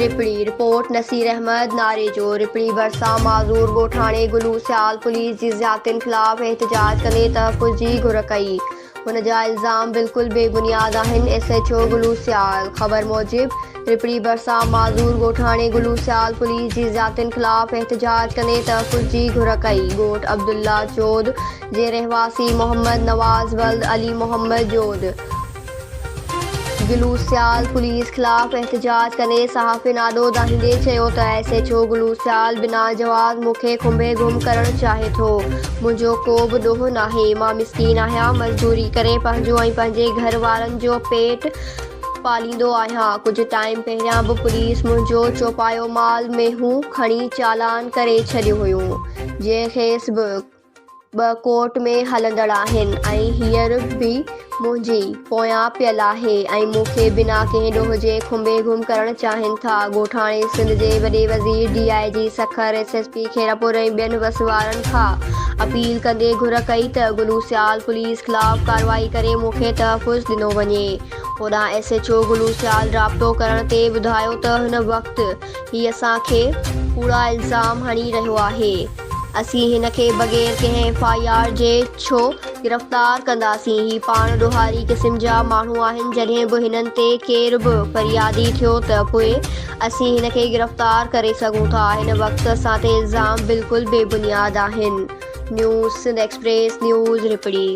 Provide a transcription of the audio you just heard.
रिपड़ी report Naseer Ahmad नारे जो रिपड़ी बरसा माज़ूर गोठाणे गुलू सियाल पुलिस जी ज़्यादतियुनि ख़िलाफ़ एहतजाज कंदे तहफ़्फ़ुज़ जी घुर कई। हुन जा इल्ज़ाम बिल्कुल बेबुनियाद आहिनि। SHO गुलू सियाल ख़बर मूजिब रिपड़ी बरसा माज़ूर गोठाणे गुलू सियाल पुलिस जी ज़्यादतियुनि ख़िलाफ़ एहतजाज कंदे तहफ़्फ़ुज़ जी घुर कई। ॻोठ अब्दुल्ला जोध जे रहवासी मोहम्मद नवाज़ वल्द अली मोहम्मद जोध गुलू सियाल पुलिस ख़िलाफ़ एहतजाज कंदे सहाफ़ियुनि आॾो दाहींदे चयो त SHO गुलू सियाल बिना जवाज़ मूंखे खुंबे गुम करणु चाहे थो। मुंहिंजो को बि ॾोह नाहे। मां मिस्कीन आहियां। मज़दूरी करे पंहिंजो ऐं पंहिंजे घर वारनि जो पेट पालींदो आहियां। कुझु टाइम पहिरियां बि पुलिस मुंहिंजो चोपायो माल मेहूं खणी चालान करे छॾियो हुयो, जंहिं खेसि बि 2 कोर्ट में हलंदड़ आहिनि ऐं हींअर बि मुंहिंजी पोयां पियल आहे ऐं मूंखे बिना कंहिं ॾोह जे खुंबे गुम करणु चाहिनि था। ॻोठाणे सिंध जे वॾे वज़ीर DIG सखर SSP खेरापुर ऐं ॿियनि वसवारनि खां अपील कंदे घुर कई त गुलू सियाल पुलिस ख़िलाफ़ कार्रवाई करे मूंखे तहफ़्फ़ुज़ ॾिनो वञे। होॾां SHO गुलू सियाल राबितो करण ते ॿुधायो त हिन वक़्तु हीउ असांखे कूड़ा इल्ज़ाम हणी रहियो आहे। असीं हिन खे बग़ैर कंहिं FIR जे छो गिरफ़्तार कंदासीं। ही पाण ॾोहारी क़िस्म जा माण्हू आहिनि। जॾहिं बि हिननि ते केरु बि फ़रियादी थियो त पोइ असीं हिन खे गिरफ़्तार करे सघूं था। हिन वक़्तु असां ते इल्ज़ाम बिल्कुलु बेबुनियाद आहिनि। News Sindh Express News रिपड़ी।